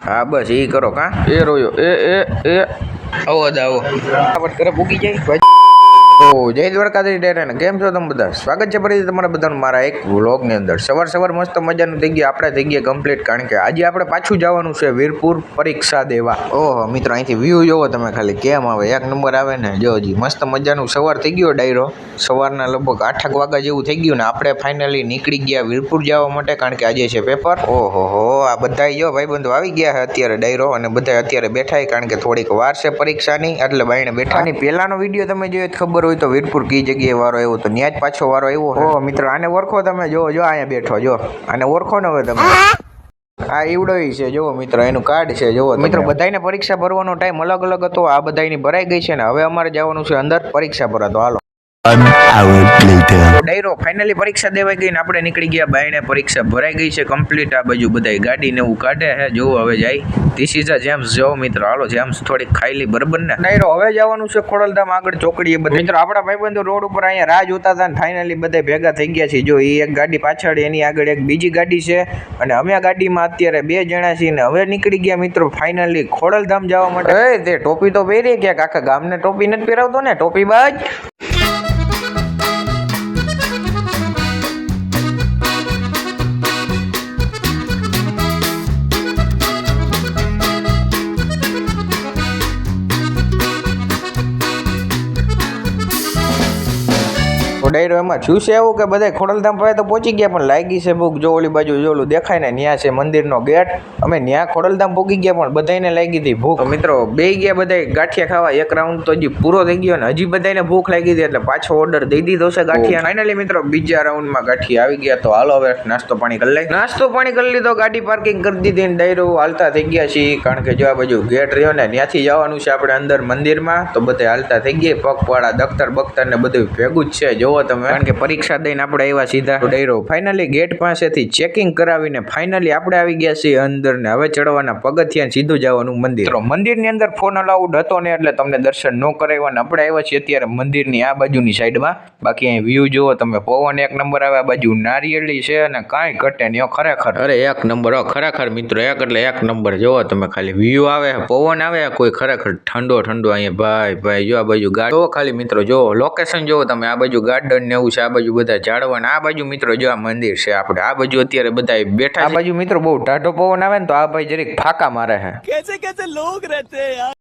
હા બસ એ કરો કા એ રોયો એ આવો આવો આપણે ઘરે પૂકી જાય ભાઈ. તો જય દ્વારકાધીશ ડેરાને કેમ છો તમે બધા? સ્વાગત છે ફરીથી તમારા બધાનું મારા એક વ્લોગની અંદર. સવાર મસ્ત મજાનું થઈ ગયા, આપણે થઈ ગયા કમ્પ્લીટ, કારણ કે આજે આપણે પાછું જવાનું છે વીરપુર પરીક્ષા દેવા. ઓહો મિત્રો, અહીંથી વ્યૂ જોવો તમે ખાલી, કેમ આવે, એક નંબર આવે ને. જો હજી મસ્ત મજાનું સવાર થઈ ગયો ડાયરો, સવારના લગભગ 8 વાગ્યા જેવું થઈ ગયું ને આપણે ફાઇનલી નીકળી ગયા વીરપુર જવા માટે, કારણ કે આજે છે પેપર. ઓહો હો, આ બધા જો ભાઈબંધો આવી ગયા છે અત્યારે ડાયરો, અને બધા અત્યારે બેઠા, કારણ કે થોડીક વાર છે પરીક્ષાની, એટલે બાઈને બેઠા. અને પહેલાનો વિડીયો તમે જોયો ખબર હોય તો વીરપુર કઈ જગ્યાએ વારો આવ્યો તો ત્યાં જ પાછો વારો આવ્યો. ઓહો મિત્રો, આને ઓળખો તમે? જો અહીંયા બેઠો, જો આને ઓળખો ને હવે તમે? આ ઈવડો છે, જોવો મિત્રો, એનું કાર્ડ છે, જોવો મિત્રો. બધાને પરીક્ષા ભરવાનો ટાઈમ અલગ અલગ હતો, આ બધાની ભરાઈ ગઈ છે ને હવે અમારે જવાનું છે અંદર પરીક્ષા ભરવા. તો હાલો. ડાયરો ફાઇનલી પરીક્ષા દેવાઈ ગઈ ને આપણે નીકળી ગયા બાયણે. પરીક્ષા ભરાઈ ગઈ છે કમ્પ્લીટ. આ બાજુ બધા ગાડી ને એવું કાઢે છે, જોવો હવે જાય. This is a James. જો મિત્રો હાલો, જેમ્સ થોડીક ખાઈ લી, બરાબર ને. ડાયરો હવે જવાનું છે ખોડલધામ આગળ ચોકડીએ. બધા મિત્રો આપણા ભાઈબંધો રોડ ઉપર અહીંયા રાહ જોતા હતા ને ફાઇનલી બધા ભેગા થઈ ગયા છે. જો એ એક ગાડી પાછળ, એની આગળ એક બીજી ગાડી છે, અને અમે આ ગાડીમાં અત્યારે 2 જણા છીએ ને હવે નીકળી ગયા મિત્રો ફાઇનલી ખોડલધામ જવા માટે. તે ટોપી તો પહેરી ક્યાંક, આખા ગામને ટોપી નથી પહેરાવતો ને, ટોપી બાજ. ડાયરો એમાં થયું છે એવું કે બધા ખોડલધામ પાસે તો પહોંચી ગયા, પણ લાગી છે ભૂખ. જો ઓલી બાજુ જોલું દેખાય ને, ન્યા છે મંદિરનો ગેટ. અમે ન્યા ખોડલધામ પહોંચી ગયા, પણ બધાને લાગી હતી ભૂખ. તો મિત્રો બે ગયા બધા ગાંઠિયા ખાવા. એક રાઉન્ડ તો હજી પૂરો થઈ ગયો ને હજી બધાને ભૂખ લાગી હતી, એટલે પાછો ઓર્ડર દઈ દીધો છે ગાંઠિયા. ફાઇનલી મિત્રો બીજા રાઉન્ડમાં ગાંઠિયા આવી ગયા. તો હાલો હવે નાસ્તો પાણી કરી લઈ. નાસ્તો પાણી કરી લીધો, ગાડી પાર્કિંગ કરી દીધી ને ડાયરો હાલતા થઈ ગયા છીએ, કારણ કે જો આ બાજુ ગેટ રહ્યો ને ત્યાંથી જવાનું છે આપણે અંદર મંદિરમાં. તો બધા હાલતા થઈ ગયા, પગપાળા દખ્તર ને બધું ભેગું જ છે, જોવો તમે, કારણ કે પરીક્ષા દઈને આપણે આવ્યા સીધા ડાયરો. ફાઇનલી ગેટ પાસેથી ચેકિંગ કરાવીને ફાઇનલી આપણે આવી ગયા છીએ અંદર, ને હવે ચડવાના પગથિયાં સીધું જવાનું મંદિર. મંદિરની અંદર ફોન અલાઉડ હતો ને એટલે તમને દર્શન ન કરાવ્યા. આપણે આવ્યા છીએ અત્યારે મંદિરની આ બાજુની સાઈડમાં. બાકી અહીં વ્યૂ જુઓ તમે, પવન એક નંબર આવે. આ બાજુ નારિયેળી છે અને કાંઈ ઘટે નહીં ખરેખર. અરે એક નંબર ખરેખર મિત્રો, એક એટલે એક નંબર. જોવો તમે ખાલી વ્યૂ આવે, પવન આવે, કોઈ ખરેખર ઠંડો અહીંયા ભાઈ જો આ બાજુ ગાર્ડન ખાલી મિત્રો, જો લોકેશન જોવો તમે. આ બાજુ ગાર્ડન ને એવું છે, આ બાજુ બધા ઝાડવા, આ બાજુ મિત્રો જો આ મંદિર છે આપણે. આ બાજુ અત્યારે બધા બેઠા. આ બાજુ મિત્રો બહુ ટાઢો પવન આવે ને તો આ ભાઈ જરીક ફાકા મારે છે. कैसे लोग रहते हैं यार.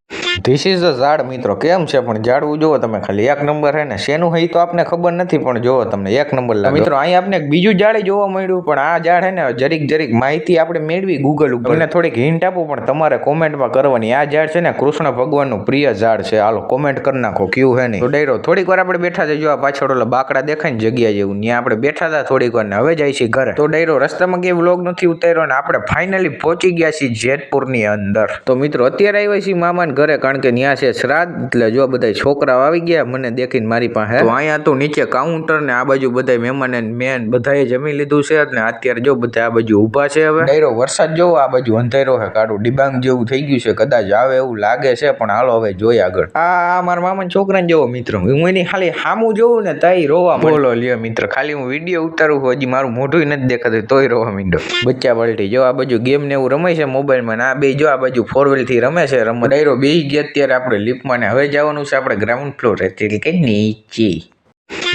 ધીસ ઇઝ ધ ઝાડ મિત્રો, કેમ છે પણ ઝાડવું જોવો તમે ખાલી, એક નંબર છે ને. શેનું હઈ તો આપને ખબર નથી, પણ જોવો તમને એક નંબર લાગે મિત્રો. અહીંયા આપણે બીજું ઝાડ જોવા મળ્યું, પણ આ ઝાડ છે ને જરીક માહિતી આપણે મેળવી ગૂગલ ઉપર. તમને થોડીક હિન્ટ આપું, પણ તમારે કોમેન્ટમાં કરવાની. આ ઝાડ છે ને કૃષ્ણ ભગવાનનું પ્રિય ઝાડ છે. હાલો કોમેન્ટ કરી નાખો કયું છે નહીં. તો ડાયરો થોડીક વાર આપણે બેઠા છે, જો આ પાછળ ઓલા બાકડા દેખાય ને જગ્યા જેવું, ત્યાં આપણે બેઠા હતા થોડીક વાર ને હવે જાય છે ઘરે. તો ડાયરો રસ્તામાં કે વ્લોગ નથી ઉતાર્યો ને આપણે ફાઇનલી પહોંચી ગયા છીએ જેતપુરની અંદર. તો મિત્રો અત્યારે આવ્યા છીએ મામાને ઘરે, કારણ કે ત્યાં છે શ્રાદ્ધ, એટલે જો બધા છોકરાઓ આવી ગયા મને દેખીને મારી પાસે. તો અહીંયા તો નીચે કાઉન્ટર ને આ બાજુ બધા મહેમાન મેન બધાએ જમી લીધું છે, ને અત્યારે જો બધા આ બાજુ ઊભા છે. હવે ડાયરો વરસાદ જોવો, આ બાજુ અંધેરો છે, કાળું ડિબાંગ જેવું થઈ ગયું છે, કદાચ આવે એવું લાગે છે, પણ હાલો હવે જોઈએ આગળ. આ મારા મામાના છોકરાને જોવો મિત્રો, હું એની ખાલી સામું જોઉં ને તઈ રોવા બોલો લ્યો મિત્રો. ખાલી હું વિડીયો ઉતારું છું, હજી મારું મોઢું નથી દેખાતું તોય રોવા માંડો. બચ્ચા પલટી જો આ બાજુ ગેમ ને એવું રમે છે મોબાઈલમાં, ને આ બે જો આ બાજુ 4 થી રમે છે. ડાયરો બેસી ગયા અત્યારે આપણે લિફ્ટમાં, ને હવે જવાનું છે આપણે ગ્રાઉન્ડ ફ્લોર, એટલે કે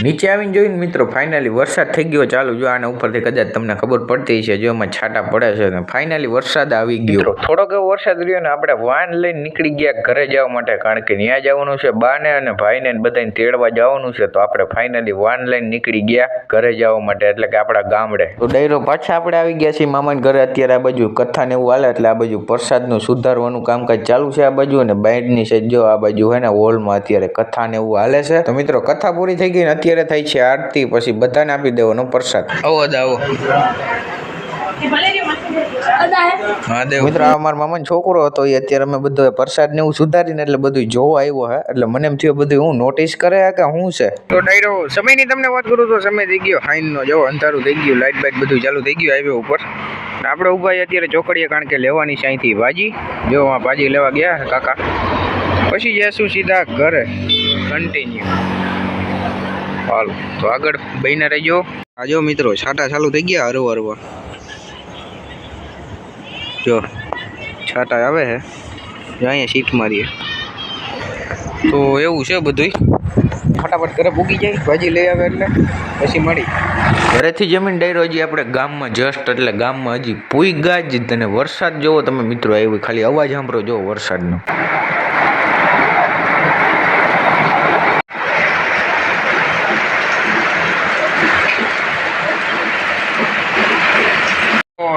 નીચે આવીને જોઈને મિત્રો ફાઇનલી વરસાદ થઈ ગયો ચાલુ. જો આના ઉપરથી કદાચ તમને ખબર પડતી છે, જો એમાં છાંટા પડે છે, ને ફાઇનલી વરસાદ આવી ગયો. થોડોક એવો વરસાદ રહ્યો ને આપણે વાન લઈને નીકળી ગયા ઘરે જવા માટે, કારણ કે ત્યાં જવાનું છે બાને અને ભાઈને બધાને તેડવા જવાનું છે. તો આપણે ફાઇનલી વાન લઈને નીકળી ગયા ઘરે જવા માટે, એટલે કે આપણા ગામડે. તો ડાયરો પાછા આપણે આવી ગયા છીએ મામાને ઘરે. અત્યારે આ બાજુ કથા ને એવું હાલે, એટલે આ બાજુ પ્રસાદનું સુધારવાનું કામકાજ ચાલુ છે આ બાજુ, અને બાઇડની સાઈડ જો આ બાજુ હે ને હોલમાં અત્યારે કથા ને એવું હાલે છે. તો મિત્રો કથા પૂરી થઈ ગઈ ને અત્યારે થાય છે આરતી, પછી બધાને આપી દેવાનો પ્રસાદ. આવો હા દેવ મિત્રો, આ મારા મામાનો છોકરો હતો, એ અત્યારે અમે બધો પ્રસાદ ને એવું સુધારીને એટલે બધું જોવા આવ્યો હે, એટલે મને એમ થયું બધું હું નોટિસ કરે કે શું છે. તો ડાયરો સમયની તમને વાત કરું તો સમય થઈ ગયો હાઈનનો, જો અંધારું થઈ ગયું, લાઇટ બાઇટ બધું ચાલુ થઈ ગયું હાઈવે ઉપર. આપણે ઉભા અત્યારે ચોકડીએ, કારણ કે લેવાની છે અહીંથી ભાજી. જો ભાજી લેવા ગયા કાકા, પછી જઈશું સીધા ઘરે કન્ટિન્યુ. હાલો તો આગળ બહીને રહેજો. આજો મિત્રો છાંટા ચાલુ થઈ ગયા હરવા જો છાંટા આવે છે અહીંયા સીટ મારીએ તો એવું છે બધું ફટાફટ ઘરે પૂગી જાય ભાજી લઈ આવે એટલે પછી મળી ઘરેથી જમીન ડાયરો હજી આપણે ગામમાં જસ્ટ એટલે ગામમાં હજી પૂગા જ તને વરસાદ જોવો તમે મિત્રો આવ્યો ખાલી અવાજ સાંભળો જોવો વરસાદનો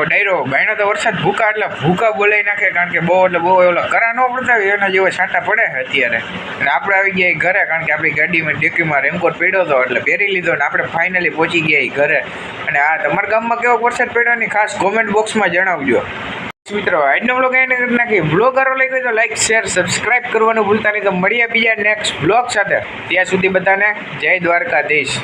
ડાયરો બાયનો તો વરસાદ ભૂકા એટલે ભૂકા બોલાવી નાખે કારણ કે બહુ એટલે બહુ ઓલો કરા ન પડતા હોય એના જેવો છાંટા પડે છે અત્યારે અને આપણે આવી ગયા ઘરે કારણ કે આપણી ગાડીમાં ડેકીમાં રેનકોટ પડ્યો હતો એટલે પહેરી લીધો ને આપણે ફાઇનલી પહોંચી ગયા ઘરે અને આ તમારા ગામમાં કેવો વરસાદ પડ્યો ની ખાસ કોમેન્ટ બોક્સમાં જણાવજો મિત્રો આજનો બ્લોગ એને કરી નાખી બ્લોગ કરો લઈ ગયો તો લાઈક શેર સબસ્ક્રાઇબ કરવાનું ભૂલતા નહીં તો મળીએ બીજા નેક્સ્ટ બ્લોગ સાથે ત્યાં સુધી બધાને જય દ્વારકાધીશ.